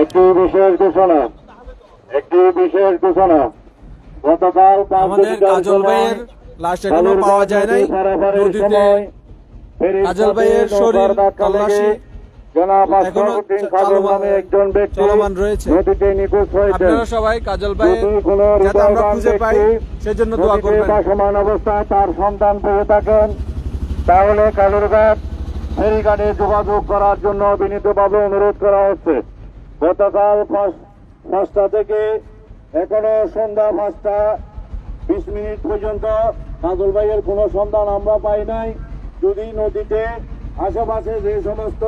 একটি বিশেষ ঘোষণা গতকাল আমাদের কাজল ভাইয়ের লাশ এখনো পাওয়া যায় নাই। নদীতে কাজল ভাইয়ের শরীর তল্লাশি এখনো চলমান রয়েছে। আপনারা সবাই কাজল ভাইয়ের যাতে আমরা খুঁজে পাই সেজন্য দোয়া করবেন। সমান অবস্থায় তার সন্তান পেয়ে থাকেন তাহলে কালুরঘাট ফেরিঘাটে যোগাযোগ করার জন্য বিনীতভাবে অনুরোধ করা হচ্ছে। গতকাল 5টা থেকে এখনো সন্ধ্যা 5:20 পর্যন্ত কাজল ভাইয়ের কোনো সন্ধান আমরা পাই নাই। যদি নদীতে আশেপাশে যে সমস্ত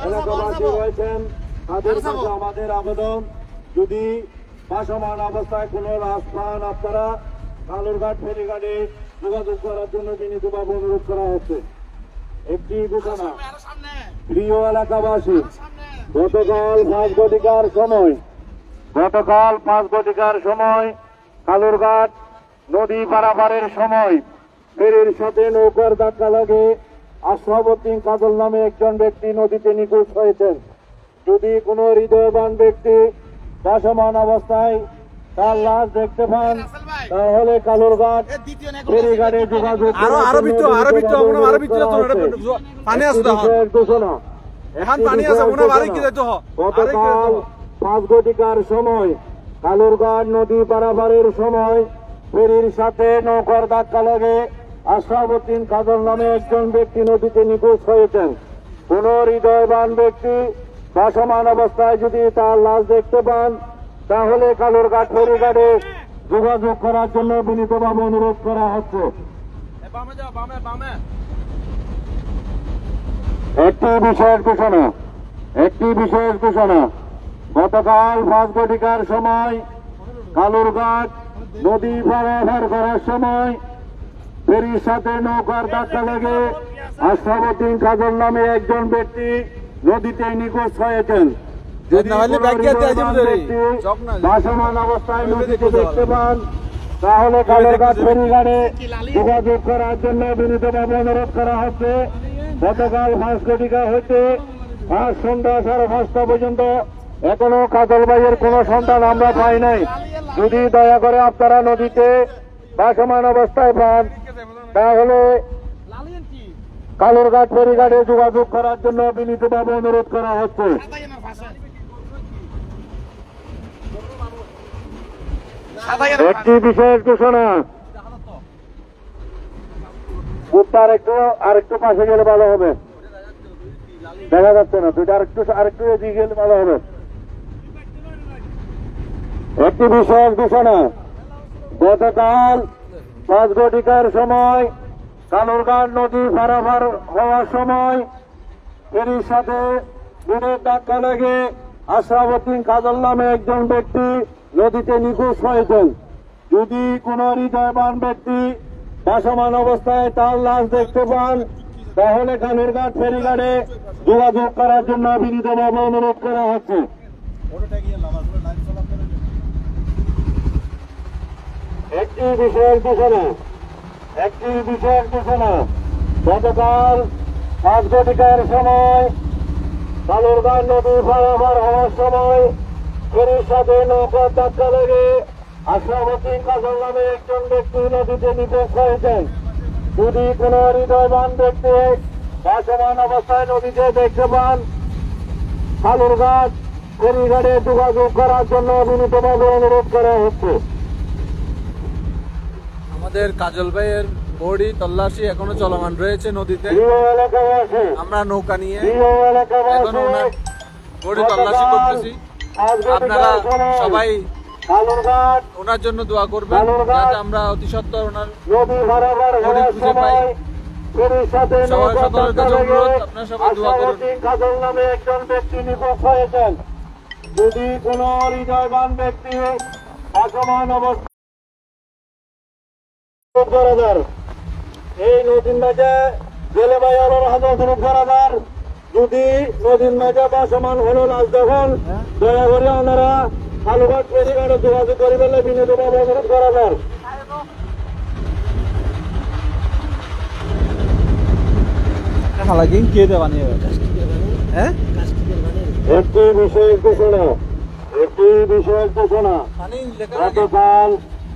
এলাকাবাসী রয়েছেন তাদের কাছে আমাদের আবেদন, যদি ভাসমান অবস্থায় কোনো লাশ পান আপনারা কালুরঘাট ফেরিঘাটে যোগাযোগ করার জন্য বিনীতভাবে অনুরোধ করা হচ্ছে। একটি ঘোষণা, প্রিয় এলাকাবাসী, গতকাল 5 ঘটিকার সময় কালুরঘাট নদী পারাপারের সময় ফেরির সাথে নৌকার ধাক্কা লাগে আশরাফউদ্দিন কাজল নামে একজন ব্যক্তি নদীতে নিখোঁজ হয়েছেন। যদি কোনো হৃদয়বান ব্যক্তি ভাসমান অবস্থায় তার লাশ দেখতে পান তাহলে কালুরঘাট ফেরিঘাটে যোগাযোগ ঘোষণা। গতকাল 5 ঘটিকার সময় কালুরঘাট নদী পারাপারের সময় ফেরির সাথে নৌকার ধাক্কা লাগে আশরাফউদ্দিন কাজল নামে একজন ব্যক্তি নদীতে নিখোঁজ হয়েছেন। কোন হৃদয়বান ব্যক্তি ভাসমান অবস্থায় যদি তার লাশ দেখতে পান তাহলে কালুরঘাট ফেরিঘাটে যোগাযোগ করার জন্য বিনীতভাবে অনুরোধ করা হচ্ছে। একটি বিশেষ ঘোষণা, গতকাল 5 ঘটিকার সময় কালুরঘাট নদী পারাপার করার সময় ফেরির সাথে নৌকার ধাক্কা লেগে আশরাফউদ্দিন কাজল নামে একজন ব্যক্তি নদীতে নিখোঁজ হয়েছেন। ভাসমান অবস্থায় নদীতে দেখতে পান তাহলে কালুরঘাট ফেরিঘাটে যোগাযোগ করার জন্য বিনীতভাবে অনুরোধ করা হচ্ছে। গতকাল 5 ঘটিকা হইতে আজ সন্ধ্যা 5:30 পর্যন্ত এখনো কাজল ভাইয়ের কোনো সন্তান আমরা পাই নাই। যদি দয়া করে আপনারা নদীতে ভাসমান অবস্থায় পান তাহলে কালুরঘাট ফেরিঘাটে যোগাযোগ করার জন্য বিনীতভাবে অনুরোধ করা হচ্ছে। একটি বিশেষ ঘোষণা, আরেকটু পাশে গেলে ভালো হবে, দেখা যাচ্ছে না, দুইটা আরেকটু এদিকে গেলে ভালো হবে। একটি বিশেষ ঘোষণা, গতকাল 5 ঘটিকার সময় কালুরঘাট নদী পারাপার হওয়ার সময় ফেরির সাথে বিনের ধাক্কা লেগে আশরাফউদ্দিন কাজল নামে একজন ব্যক্তি নদীতে নিখোঁজ হয়েছেন। যদি কোন হৃদয়বান ব্যক্তি ভাসমান অবস্থায় তার লাশ দেখতে পান তাহলে কালুরঘাট ফেরিঘাটে যোগাযোগ করার জন্য বিনীতভাবে অনুরোধ করা হচ্ছে। একটি বিশেষ ঘোষণা, গতকাল 5 ঘটিকার সময় কালুরঘাট নদী পারাপার হওয়ার সময় ফেরির সাথে নৌকার ধাক্কা লেগে আশরাফউদ্দিন কাজল নামে একজন ব্যক্তি নদীতে নিখোঁজ হয়েছেন। যদি কোন হৃদয়বান ব্যক্তি ভাসমান অবস্থায় নদীতে দেখতে পান কালুরঘাট ফেরিঘাটে যোগাযোগ করার জন্য বিনীতভাবে অনুরোধ করা হচ্ছে। আমাদের কাজল ভাইয়ের বডি তল্লাশি এখনো চলমান রয়েছে নদীতে। আমরা নৌকা নিয়ে এখনো ওনার বডি তল্লাশি করতেছি। আপনারা সবাই ওনার জন্য দোয়া করবেন যাতে আমরা অতি সত্বর ওনার বডি খুঁজে পাই। সবাই সকলের কাছে অনুরোধ, আপনারা সবাই দোয়া করুন। কাজল নামে একজন ব্যক্তি নিখোঁজ হয়েছেন। যদি কোন হৃদয়বান ব্যক্তি ভাসমান অবস্থা এই নদীর মাঝে গেলে ভাই আলোর হাজার করাবার, যদি নদীর মাঝে ভাসমান হলো লাশ যখন দয়া করে ওনারা কালুরঘাট ফেরিঘাটে যোগাযোগ করে বলে বিনীতভাবে অনুরোধ করাবার। খালাকি কে দেবানি হ্যাঁ একটি বিষয়ের ঘোষণা গতকাল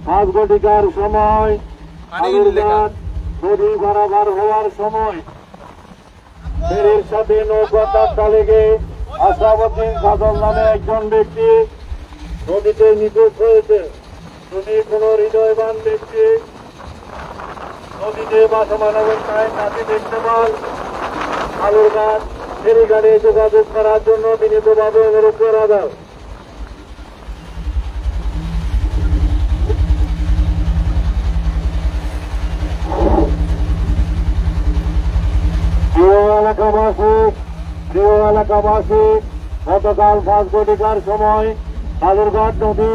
5 ঘটিকার সময় নদী বরাবর হওয়ার সময় ফেরির সাথে নৌকা ধাক্কা লেগে আশরাফুদ্দিন সাদর নামে একজন ব্যক্তি নদীতে নিখোঁজ হয়েছে। যদি কোনো হৃদয়বান ব্যক্তি নদীতে ভাসমান অবস্থায় তাকে দেখতে পান, আলুরঘাট ফেরিঘাটে যোগাযোগ করার জন্য বিনীতভাবে অনুরোধ করা যায়। প্রিয় এলাকাবাসী গতকাল 5 ঘটিকার সময় আলুরঘাট নদী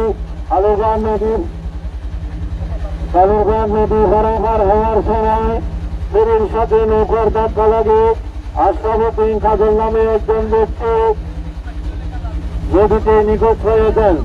বরাবর হওয়ার সময় ফেরির সাথে নৌকার ধাক্কা লাগে আশরাফুদ্দিন খাজল নামে একজন ব্যক্তি নদীতে নিখোঁজ হয়েছেন।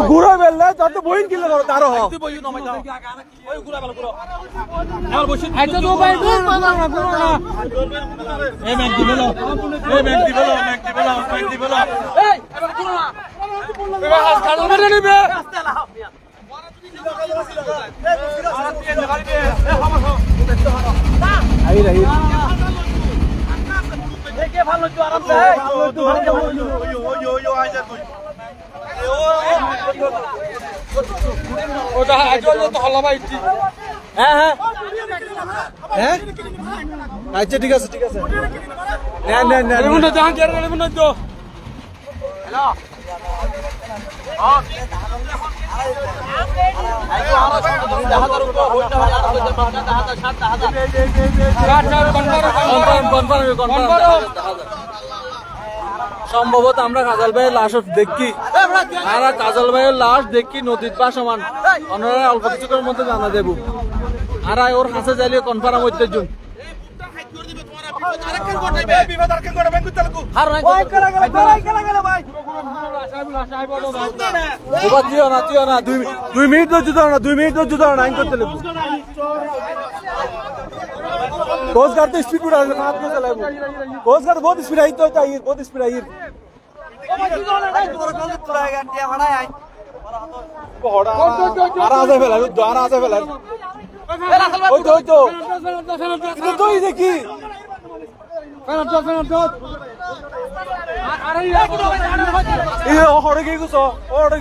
ঘুরে বেললে যত বই কিনলে তারও আচ্ছা ঠিক আছে সম্ভবত আমরা কাজল ভাইয়ের লাশ দেখি আর কাজল ভাইয়ের লাশ দেখি নদীর ভাসমান ওনারা অল্প কিছুক্ষণের মধ্যে জানা দেব আর ওর হাসে যাইলে কনফার্ম হইতে জুন দুই মিনিট যুদ্ধ না আইন করতে লাগবো कोस्ट गार्ड तो स्पीड उड़ा रहा है, हाथ चलाए वो कोस्ट गार्ड बहुत स्पीड आई तो चाहिए बहुत स्पीड आई आराम से फैला आराम से फैला तो ही देखी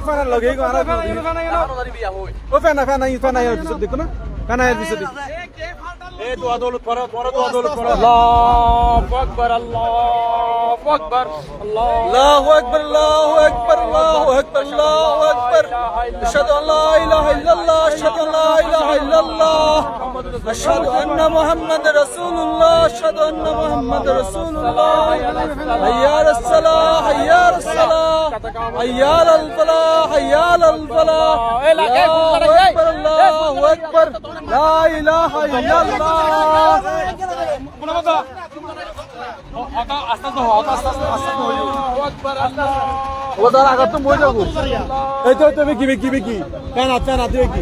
फैन लगे देखो ना फैन दुआ दौलत पढ़ो दुआ दौलत पढ़ो अल्लाहु अकबर अल्लाहु अकबर अल्लाहु अकबर अल्लाहु अकबर अल्लाहु अकबर अल्लाहु अकबर अशहदु अल्ला इलाहा इल्लल्लाह अशहदु अल्ला इलाहा इल्लल्लाह अशहदु अन्ना मुहम्मद रसूलुल्लाह अशहदु अन्ना मुहम्मद रसूलुल्लाह हय्या अलस सलाह हय्या अलस सलाह हय्या अल फलाह हय्या अल फलाह अल्लाहु अकबर ला इलाहा इल्लल्लाह ওদার আগে তো মই যাবো এই তো তুমি কি বিকি বিকি কেন আচ্ছা না তুই কি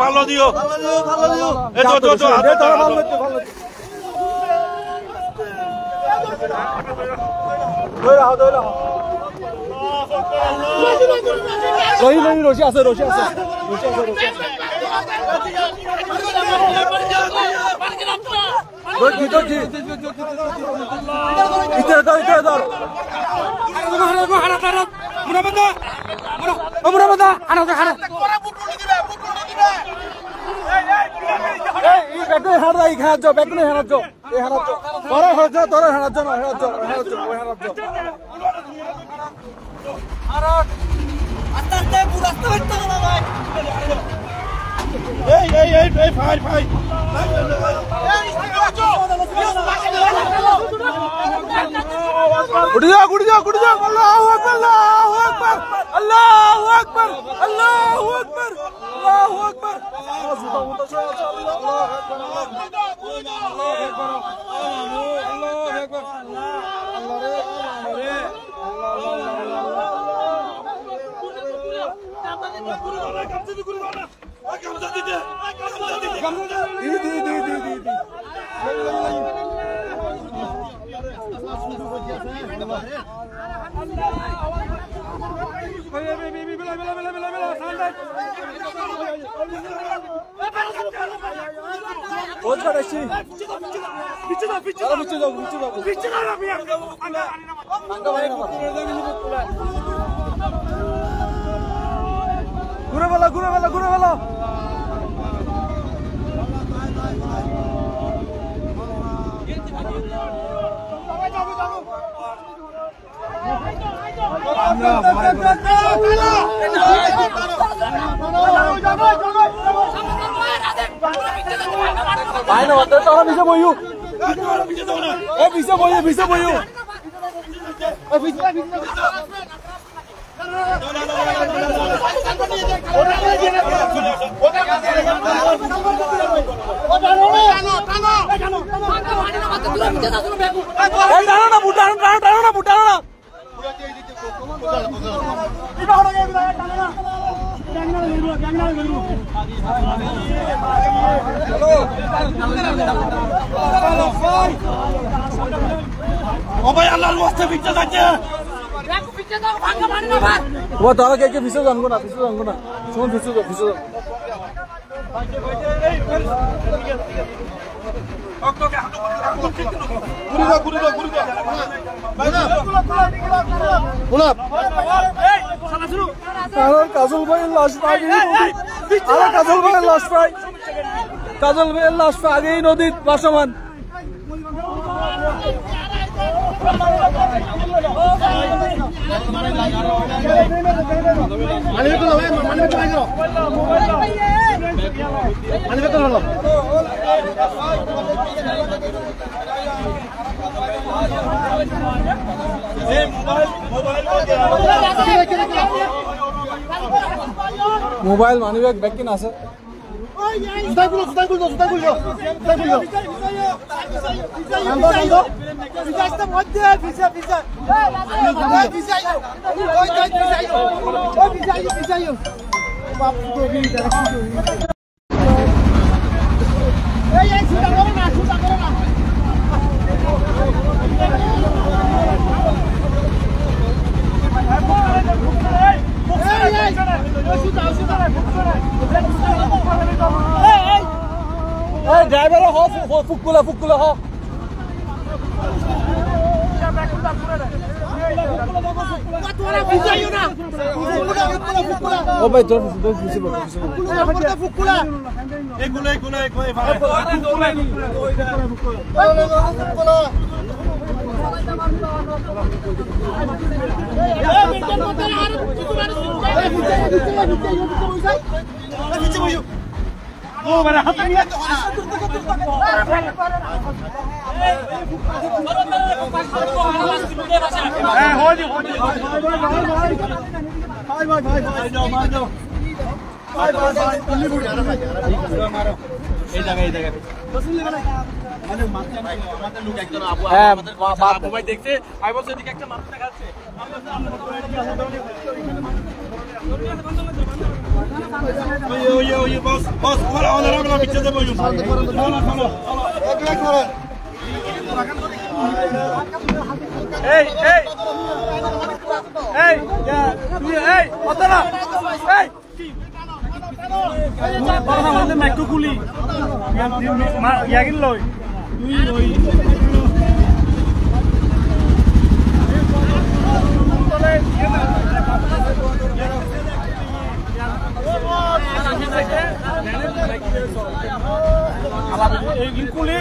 ভালো দিও রশি আছে কাজল ভাইয়ের লাশ আগেই নদীর ভাসমান। মোবাইল মানি ব্যাগ ব্যাগ কিনা আছে ড্রাইভার ফুকুলা ফুকুলা হ ও ভাই তোর ফুকুলা দেখছে আমি বলছি এদিকে একটা মানুষ দেখাচ্ছে একটু কুলি ইয়াগিল লই কুলি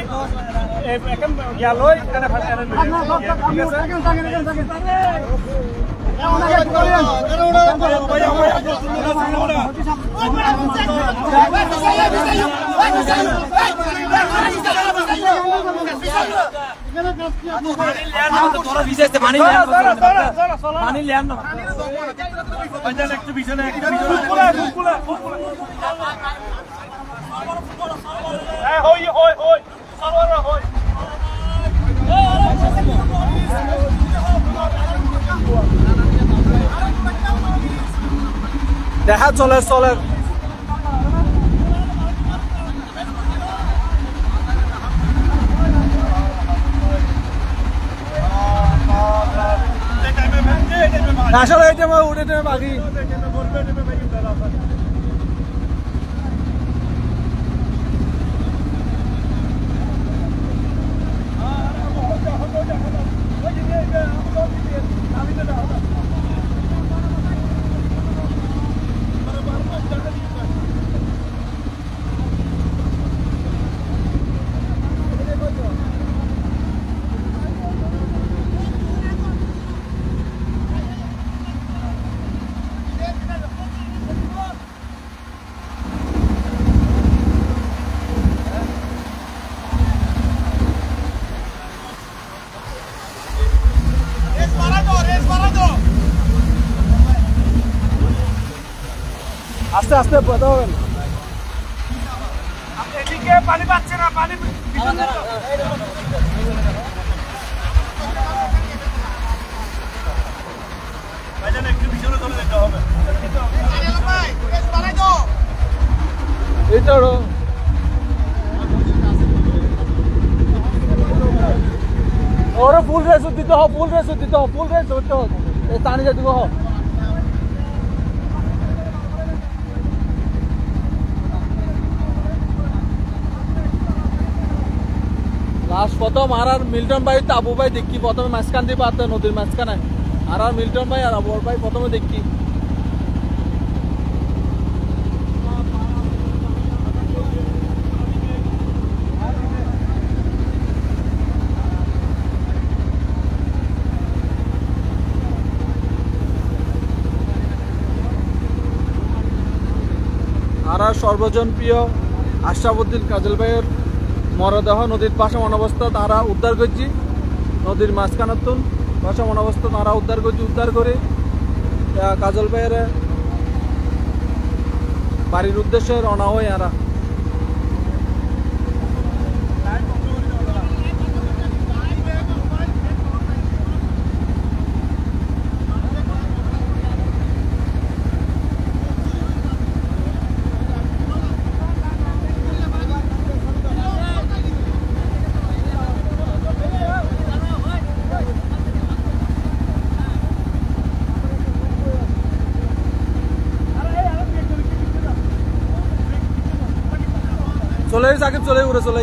এখন ইয়া লই দেখা চলে চলে আসলে এই টাইমে উঠে টাইমে বাকি আস্তে আস্তে পড়তে হবে এদিকে পানি পাচ্ছে না পানি একটু পিছনে চলে যেতে হবে এইটা ওরা ফুল রেস দিতে হবে ফুল রেস দিতে হবে ফুল রেস করতে হবে এই টানি যেতে হবে লাস্ট প্রথম আর মিল্টন ভাই তো আবু ভাই দেখি প্রথমে মাঝখান দিয়ে পাতে নদীর মাঝখানে আর মিল্টন ভাই আর আবু ভাই প্রথমে দেখি আর সর্বজন প্রিয় আশরাফুদ্দিন কাজল ভাইয়ের মরদেহ নদীর পাশে অনবস্থা তারা উদ্ধার করছি নদীর মাঝখানাতুন পাশে অনবস্থা তারা উদ্ধার করছি উদ্ধার করে কাজল ভাইয়ের বাড়ির উদ্দেশ্যে রওনা হয় এরা চলে সাকিব চলে উড়ে চলে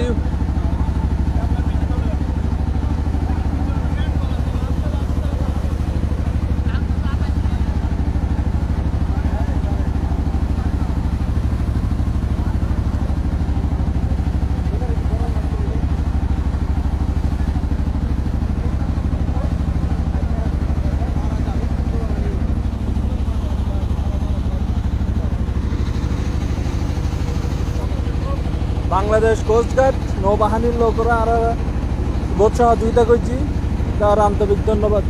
বাংলাদেশ কোস্টগার্ড নৌবাহিনীর লোকরা আর বহুত সহযোগিতা করছি তার আন্তরিক ধন্যবাদ।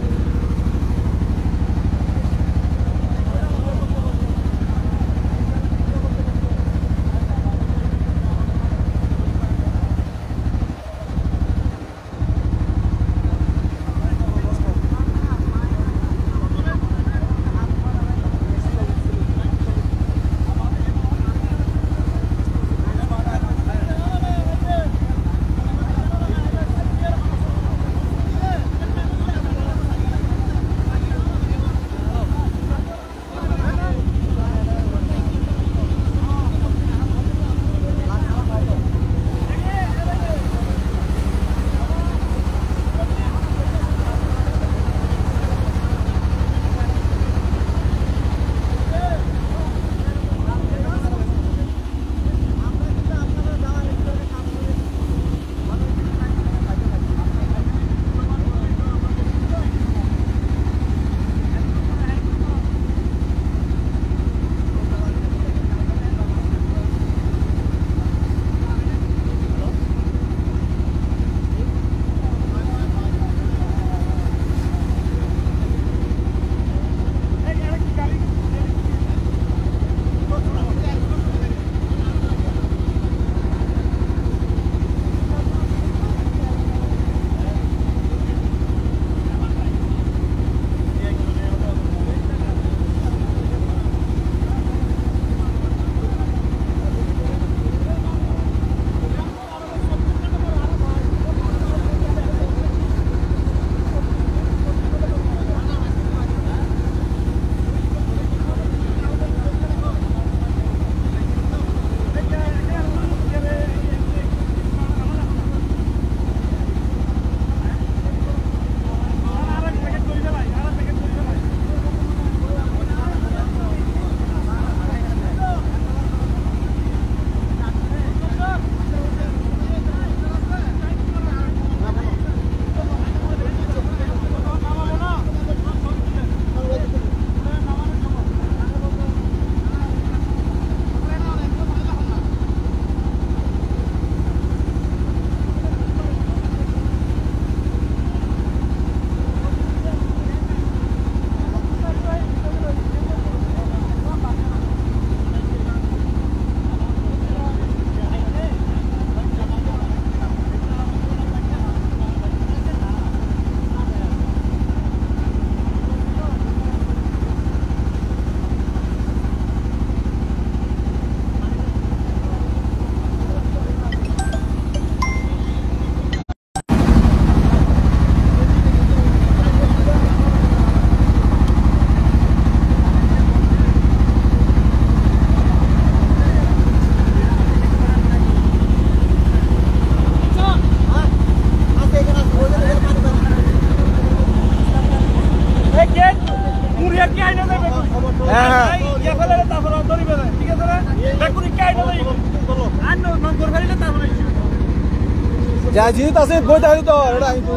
যা জিনিস আছে বই তাহলে তো এটা আমি তো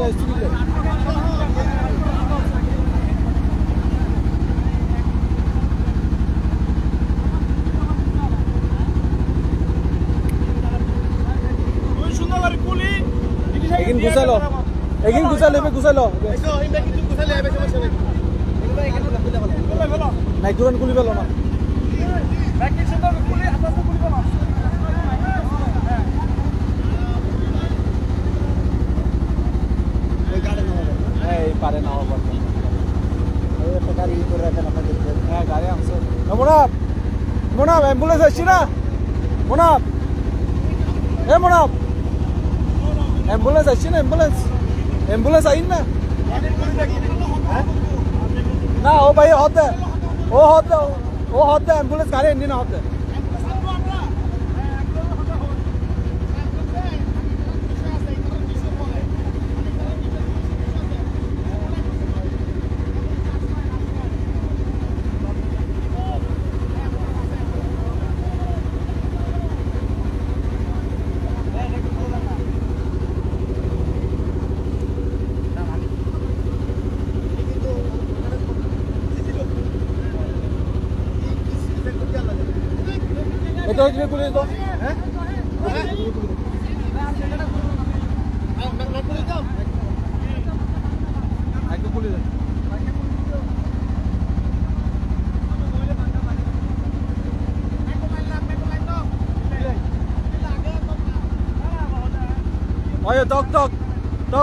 এগিন গুছালো গুছালো নাইট্রোজেন খুলি পেলো না পারে না গাড়ি আমছে মোনাব মোনাব অ্যাম্বুলেন্স আসছি না মোনাব এ মোনাব অ্যাম্বুলেন্স আসছি না অ্যাম্বুলেন্স আইন না না ও ভাই হতে অ্যাম্বুলেন্স গাড়ি এমনি না হতে এটা হচ্ছে পুলিশ তো হ্যাঁ একটু পুলিশ ওই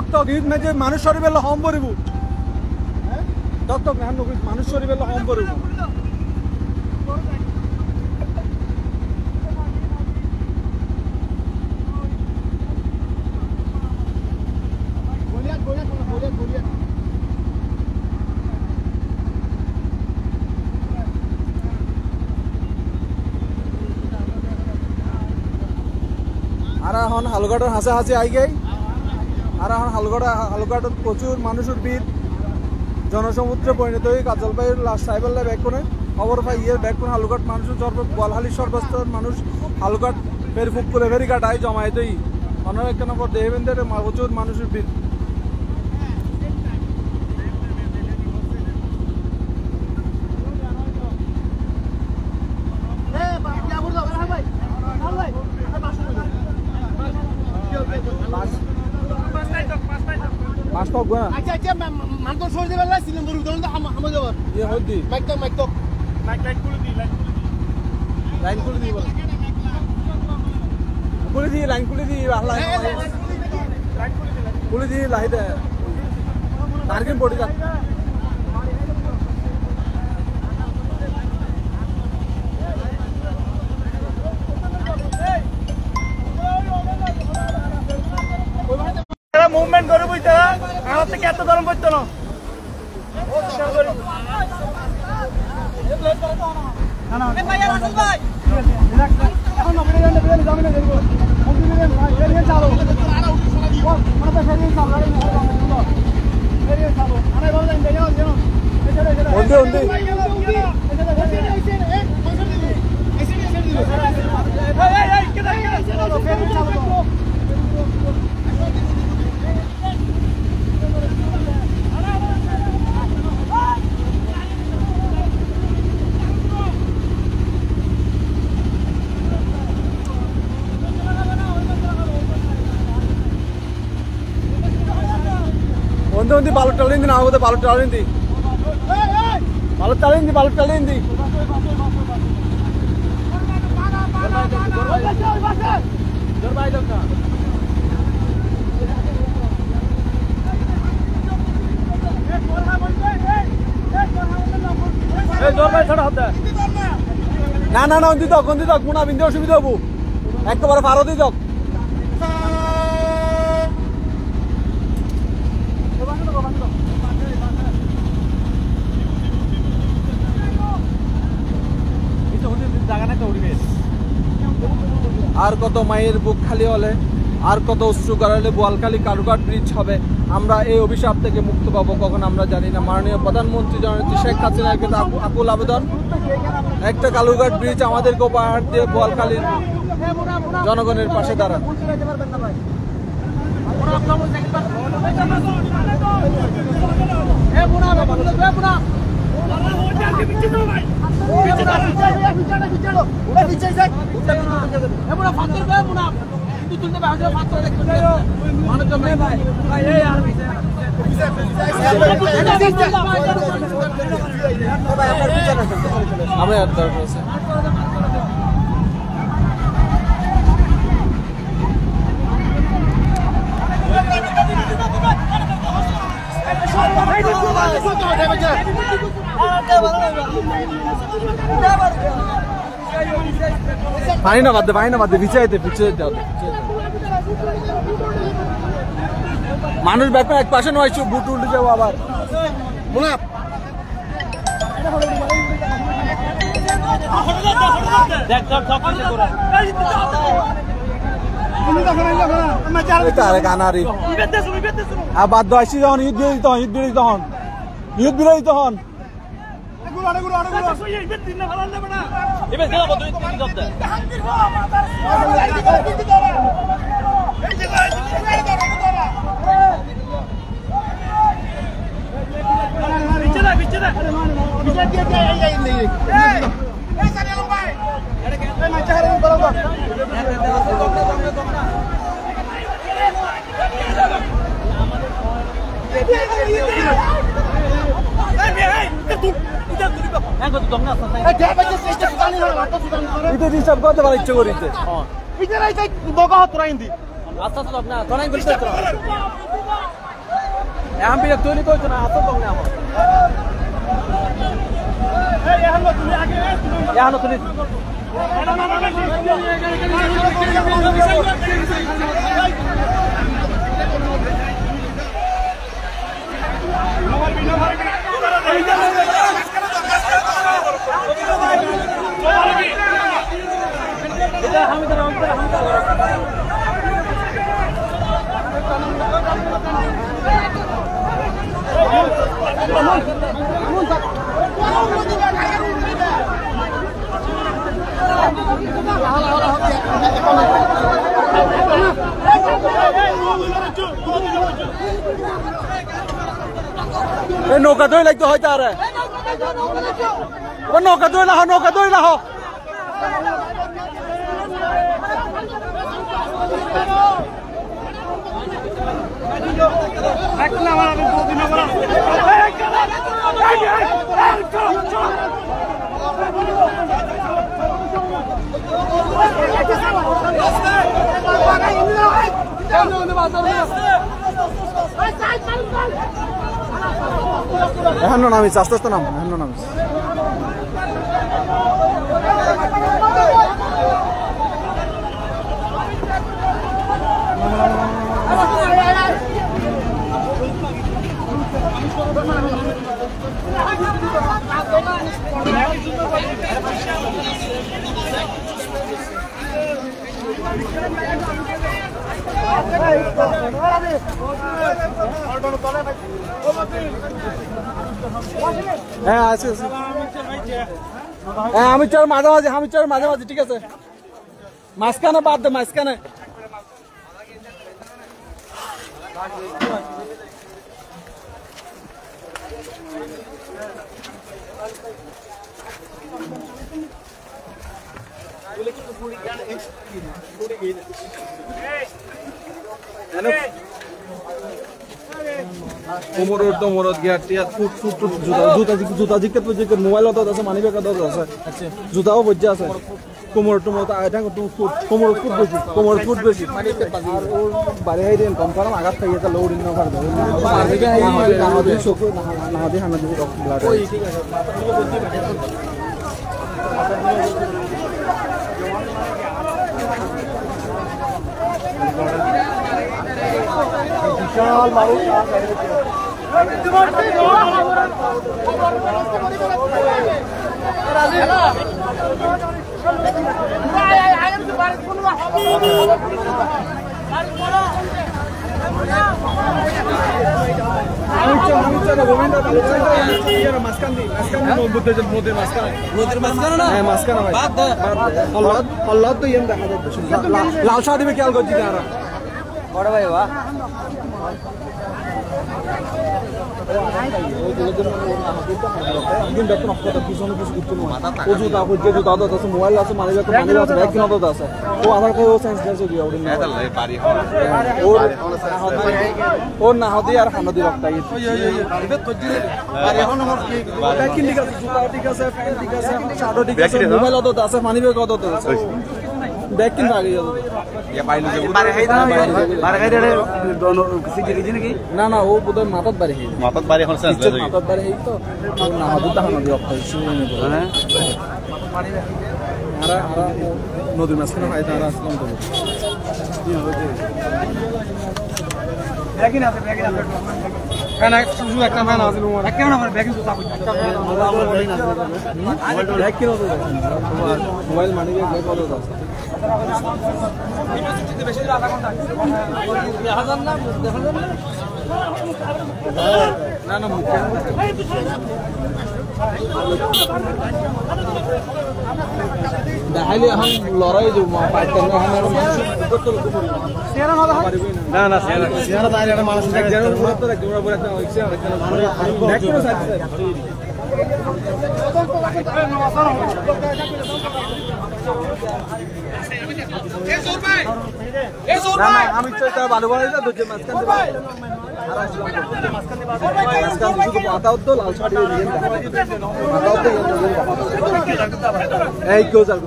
টক ঈদ মেজে মানুষ শরীফের হম পড়িব টক না মানুষ শরীফের হম পড়িব আর এখন হালুঘাটের হাসাহাসি আই গাই আর এখন হালুঘাটত প্রচুর মানুষের ভিড় জনসমুদ্রে পরিণত হয়ে কাজলবাইয়ের লাস্ট সাইবেল ব্যাগ করে খবর পাই ব্যাগ করে হালুঘাট মানুষের বলহালির সর্বস্তর মানুষ হালুঘাট ফের ফুক করে ফেরি কাটাই জমায়েতই অনেক একটা নম্বর দেখবেন প্রচুর মানুষের ভিড় Mastok gua. Aja mantor sore de bella silim buru don da hama jawab. Ye hodi. Mic tok. Mic line kuli di bol. Line kuli di Allah. Kuli di lahi de. Target body ka. Movement করে বুঝতে আমার থেকে এত গরম পড়তো না ఉంది బాలు టలింది నా ఆగుతే బాలు టలింది না না না অন্তি তক মুনা বিন্দু অসুবিধা হবো একেবারে ভারতই তক আর কত মায়ের বুক খালি হলে আর কত অশ্রু গড়ালে বোয়ালখালী কালুঘাট ব্রিজ হবে আমরা এই অভিশাপ থেকে মুক্ত পাবো কখন আমরা জানি না মাননীয় প্রধানমন্ত্রী জননেত্রী শেখ হাসিনার কাছে আকুল আবেদন একটা কালুঘাট ব্রিজ আমাদেরকে উপহার দিয়ে বোয়ালখালীর জনগণের পাশে দাঁড়ান আমি আর দরকার আছে পানি না বাদ দে পিছিয়ে মানুষ ব্যাপার এক পাশে নয় বুট উল্টে যাবো আবার কানারি আর বাদ আসছি যখন ঈদ বিরোধী তখন ডিস্টার্ব করতে পারে ইচ্ছে করিতে আমি তৈরি করছো না আসল তখন আমার এখন তুমি নৌকা ধরে লাগতো হয়তো আরে নৌকা ধরে লাহ এখন নামিস আস্তে আস্তে নাম এখন নামিস হ্যাঁ আছে হ্যাঁ আমি চার মাঝামাঝি ঠিক আছে মাঝখানে বাদ দে মাঝখানে কোমরত গিয়া ফুট জুতা জিজ্ঞাত মোবাইল আছে মানি ব্যাগ আছে জুতাও বজ্জা আছে কোমর ফুট বেশি আর ওর বাড়ি হাই দেন কম কারণ আঘাত খাই এটা লোড ইন নভার নাহাদি হানাদি ব্লাড বিশাল মানুষ লাল শাহ দিবে খেয়াল করছি মোবাইল আছে মানি ব্যাগ আছে ব্যাগ কিনা আছে ও আধার কার্ড ও সাইন্স আছে কি ওর না হতে আর খানা দিয়ে রাখতে ঠিক আছে মোবাইল অত আছে মানি ব্যাগ অত আছে ব্যাগ কিনতে আগে না না ও বোধহয় মাথার বাড়ি মাথার বাড়ি তো না হাতে খানা দিয়ে নদীর মাঝখানে হয় তারা আসলাম তো মোবাইল মানি কত আছে না না দেখাইলে এখন লড়াই যাব না না মানুষ আমি ভালো ভালো মাথাও তো লাল শাড়ি এই কেউ যাবে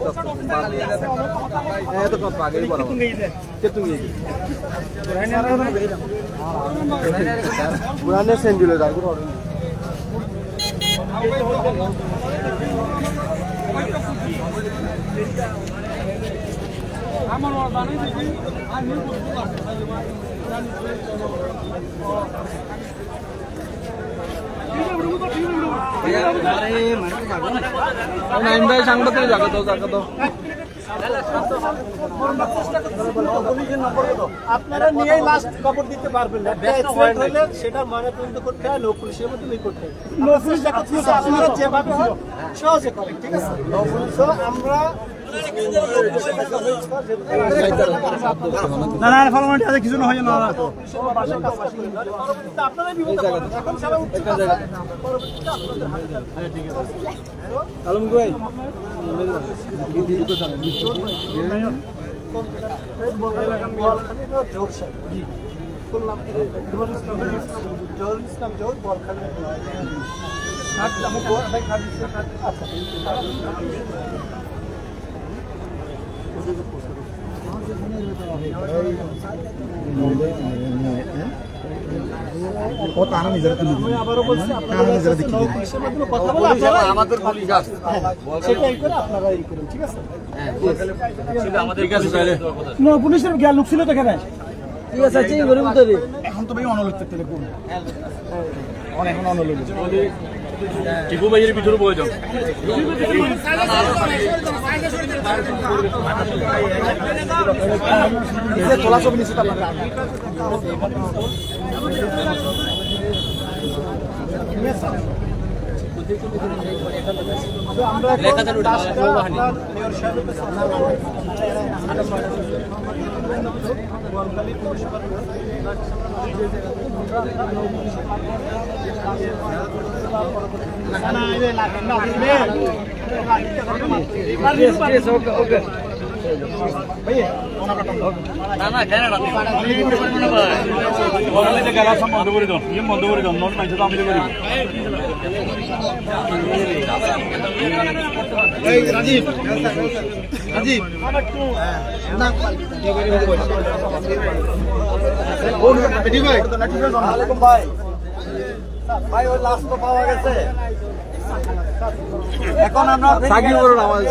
তো আগে তুমি পুরানে সেঞ্জুলে যাবে আমার বানাই দিবি আমি সাংবাদিক জায়গা তো আপনারা নিয়ে মাছ খবর দিতে পারবেন না সেটা মানে তদন্ত করতে হয় লোক পুলিশের মধ্যে করতে লোক পুলিশ আপনারা যেভাবে সহজে করেন ঠিক আছে আমরা না না ফলমানটি আছে কিছু না হয় না পুলিশের জ্ঞান লোক ছিল তো এখানে ঠিক আছে এখন তো ভাই অনলোক এখন অনলোক টিপু ভাইয়ের ভিতরে বয়ে যাও তোলা ছবি নিচ্ছে বন্ধ করে দাও নট মাইছে তো আমি করি রাজীব ভাই ওই লাস্ট তো পাওয়া গেছে এখন আমরা সাকিব করুন আমাদের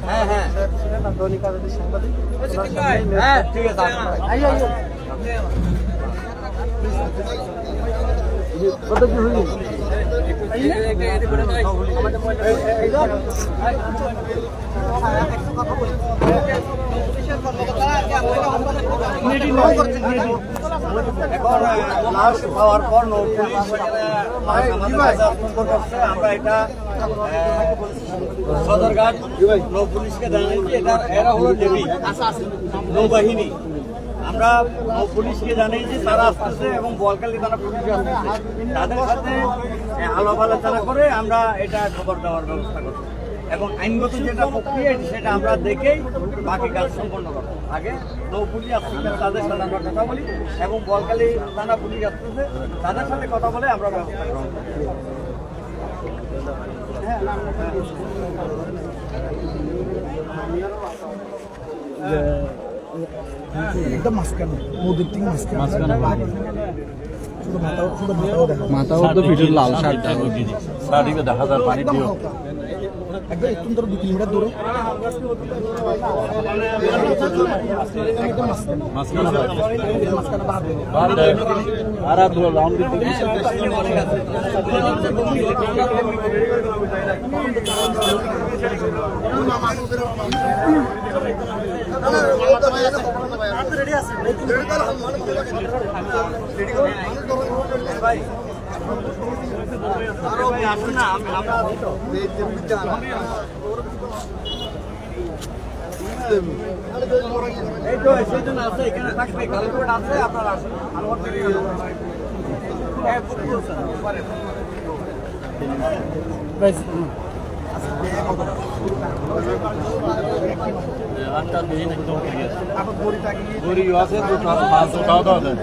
হ্যাঁ হ্যাঁ হ্যাঁ ঠিক আছে কত কি হইল এখন লাশ পাওয়ার পর নৌপুলিশ আমাদের কাছে হস্তান্তর করছে। আমরা এটা সদরঘাট নৌপুলিশকে জানাইছি। এটা এরা হলো নেভি, নৌবাহিনী। আমরা পুলিশকে জানিয়েছি, তারা আসতেছে এবং বোয়ালখালী থানা পুলিশ আসতেছে। তাদের সাথে আলাপ আলোচনা করে আমরা এটা খবর দেওয়ার ব্যবস্থা করবো এবং আইনগত যেটা প্রক্রিয়া সেটা আমরা দেখেই বাকি কাজ সম্পন্ন করবো। আগে নৌপুলিশ আসতেছে, তাদের সাথে আমরা কথা বলি এবং বোয়ালখালী থানা পুলিশ আসতেছে, তাদের সাথে কথা বলে আমরা ব্যবস্থা গ্রহণ করি। একদম মাঝখানে নদীর ঠিক মাঝখানে মাথা তো ভিডিও লাল শার্ট দেখা যায় পানি দিও একদম একটু ধরো 2 কিলোমিটার দূরে আর রাউন্ড এই তো সেই জন্য আছে, এখানে থাকবে কালীপুর আছে, আপনারা আসুন। গড়ি আছে তো মাছ খাওয়া দাওয়া দেয়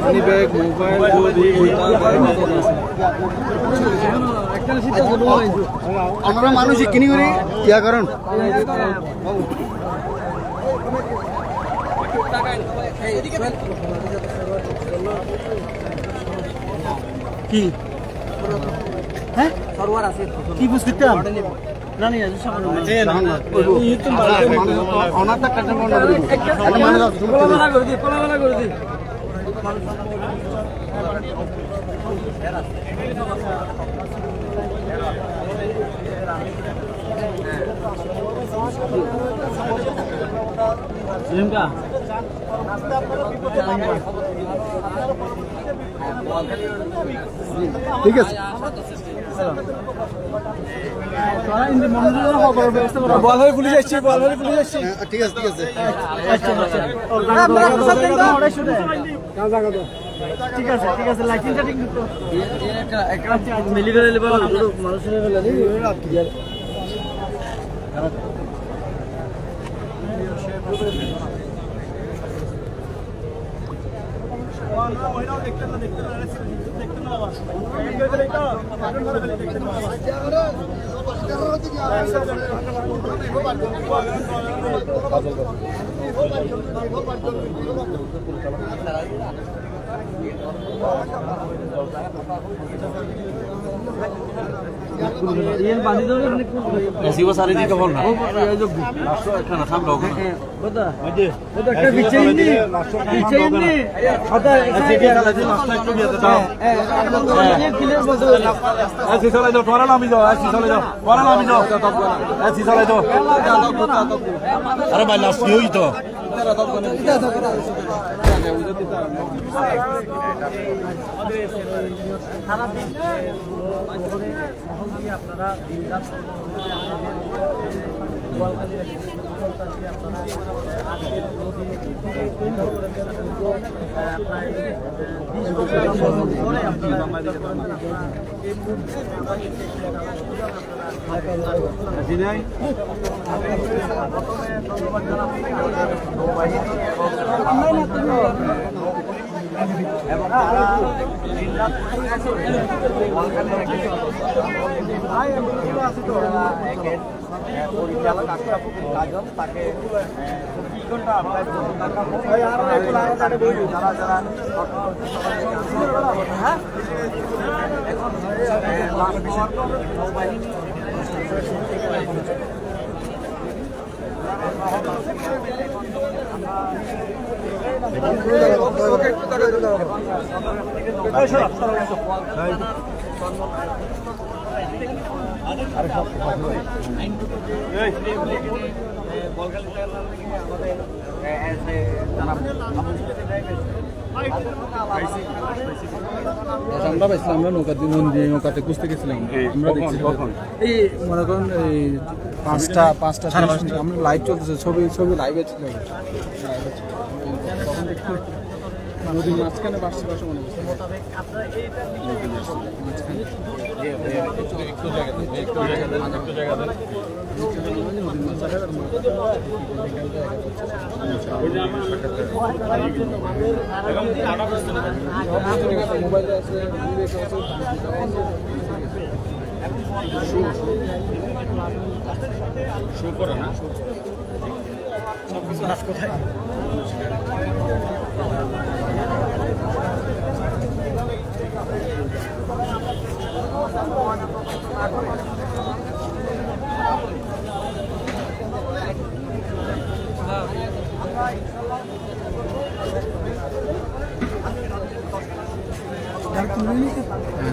মানি ব্যাগ, মোবাইল, গদি, আমরা মানুষ কিনি করি ইয়া করেন কি হ্যাঁ সরওয়ার আছে কি বুঝতেন না না অনাথ কাটা করে দি ঠিক আছে বোয়ালখালী পুলিশ আসছে, বোয়ালখালী পুলিশ আসছে। ঠিক আছে ঠিক আছে ঠিক আছে ঠিক আছে লাইসেন্সটা ঠিক দিত একটা মিলি করে লেবা মানুষের বেলা নেই এসি ও সারি দিতে বল না একটা না সামনে হোক না বদা একটা বিচে ইন্দি আদা ক্লিয়ার বলতে এসি চালাই দাও তোরা নামি যাও এসি চালাই দাও তোরা নামি যাও এসি চালাই দাও আরে ভাই লাস্ট কি হই তো আপনারা এবং তারা পরিচালক আশরাফুল কাজল তাকে 24 ঘন্টা প্রায় 2 টাকা যারা যারা এখন নৌবাহিনী বলখালি থেকে আমাদের যারা আমরা পাইছিলাম, আমরা নৌকাতে খুঁজতে গেছিলাম, আমরা দেখছি এই মনে করেন এই পাঁচটা আমরা লাইভ চলতেছে, ছবি লাইভে ছিল, নদীর মাঝখানে বাসছে বাসা মনে করছে মোবাইলে আছে,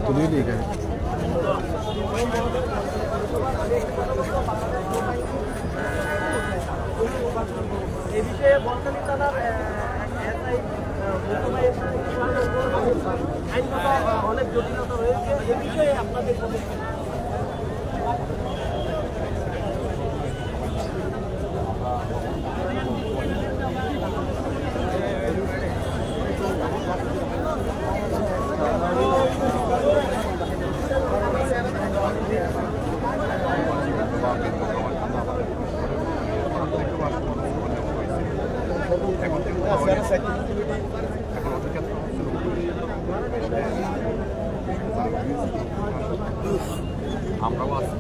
তুলে নিয়ে গেছে। এই বিষয়ে বলখালি থানার আইনগত অনেক জটিলতা রয়েছে, এ বিষয়ে আপনাদের আমরাও আছি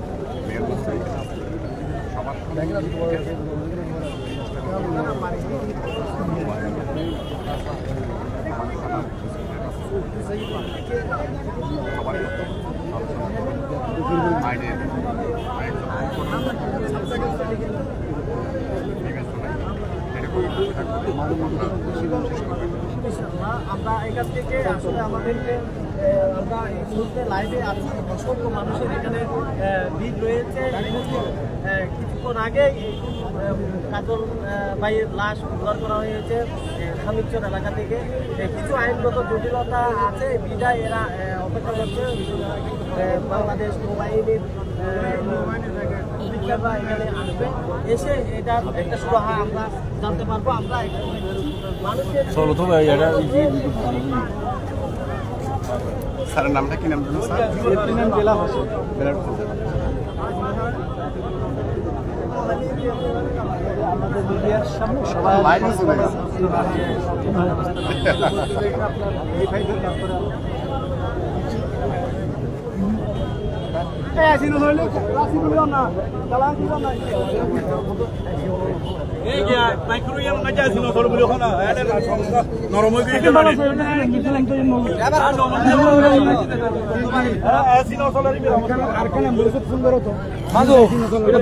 আমরা এখান থেকে আসলে আমাদেরকে আমরা এই মুহূর্তে লাইভে আছি, অসংখ্য মানুষের এখানে ভিড় রয়েছে। কিছুক্ষণ আগে কাজল ভাইয়ের লাশ উদ্ধার করা হয়েছে খামিরচর এলাকা থেকে। কিছু আইনগত জটিলতা আছে, বিদায় এরা অপেক্ষা করছে বাংলাদেশ নৌবাহিনীর অফিসাররা এখানে আসবে, এসে এটার একটা সুরাহা আমরা জানতে পারবো। আমরা মানুষের স্যারের নামটা কি নাম জানো স্যার? বেলা হোসেন। আমাদের মিডিয়ার সামনে সবাই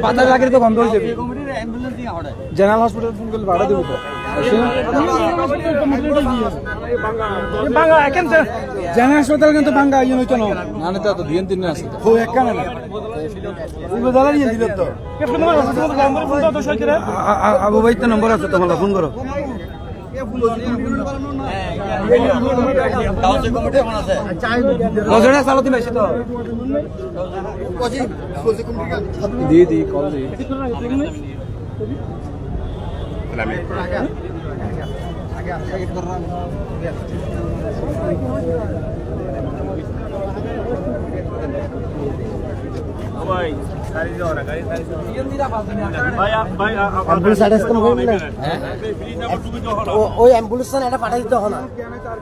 বাজার লাগে তো বন্ধ হয়ে যাবে, জেনারেল হসপিটাল ফোন করলে ভাড়া দেবো তো। জেনারেল হাসপাতাল কিন্তু বাঙ্গা ইয়ে হইতো না, না তো দিন দিন আছে তো একখানে না আবু ভাই তো নম্বর আছে, তোমার ফোন করো। চালাতে পারছি তো দি কল দিই ওই অ্যাম্বুলেন্স এটা পাঠাই দিতে হবে না,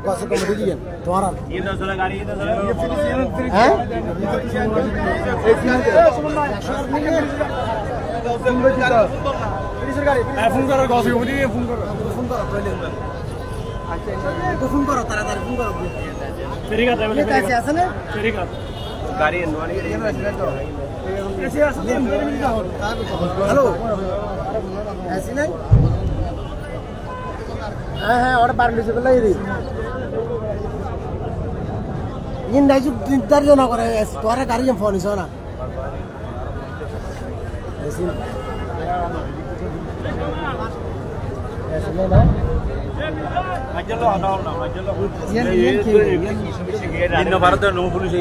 গছে কমিটি দিবেন তোমার হ্যাঁ ফোন করো, গছে কমিটি ফোন করো, ফোন করো, তাড়াতাড়ি ফোন করো। আছে না গাড়ি হ্যালো আসি নাই? হ্যাঁ হ্যাঁ ওটা বার লিখে ফেলাই রে ইন দাইছু নির্ধারিত না করে তোরা গাড়ি ফোন নিছ না ভারতের নৌ পুলিশ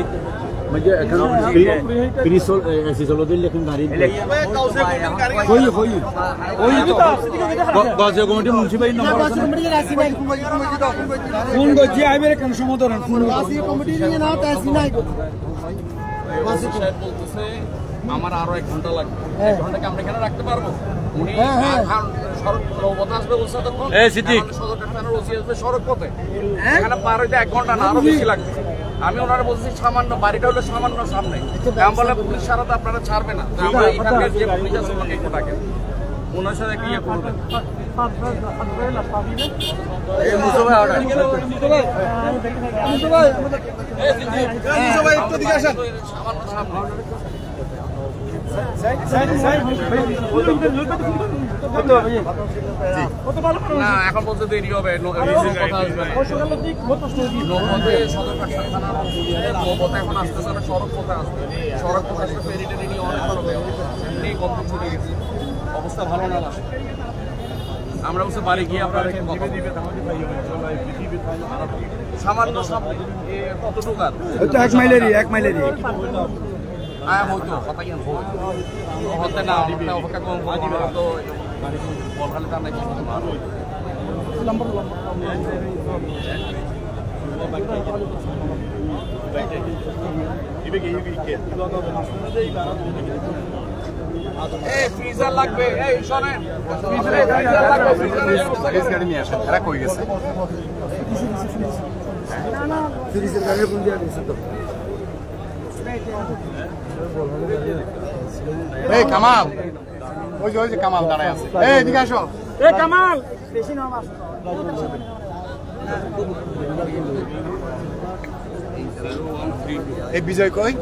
কমিটি মুন্সিপাল ফোন করছি আইবে কেন সমতরণ ফোন কমিটি নিয়ে না তাই সিনাই বলতেছে আমার আরো 1 ঘন্টা লাগবে 1 ঘন্টা কি আমরা এখানে রাখতে পারবো উনি সড়ক আসবে বলছে তখন সদর থানার ওসি আসবে সড়ক পথে এখানে পার হইতে 1 ঘন্টা না আরো বেশি লাগবে আমি ওনারা বলছি সামান্য বাড়িটা হলো সামান্য সামনে আমি বলে পুলিশ সারা তো আপনারা ছাড়বে না আমরা এখানে যে পুলিশ আছে ওনাকে একটু ডাকেন ওনার সাথে কি করবেন না এখন বলতে দেরি হবে এখন আসতেছে না সড়ক পথে আসবে সড়ক পথে আসবে ফেরিটা নিয়ে অনেক হবে এমনি গল্প ছুটে গেছে অবস্থা ভালো না আমরা বলতে বাড়ি গিয়ে আপনার সামান্য সামনে কতটুকু আর 1 মাইলেরই হ্যাঁ হয়তো কথা কি হতে না অপেক্ষা কম তো বলখালে তার নাকি ফ্রিজার লাগবে এই শোনেন ফ্রিজার লাগবে ফ্রিজ গাড়ি নিয়ে আসেন এরা কই গেছে ফ্রিজের গাড়ি কোন দিয়া দিছে তো এই কামাল ওই যে কামাল দাঁড়ায় আছে এই এদিকে আসো এই কামাল বেশি নাম আসো এই বিজয় কই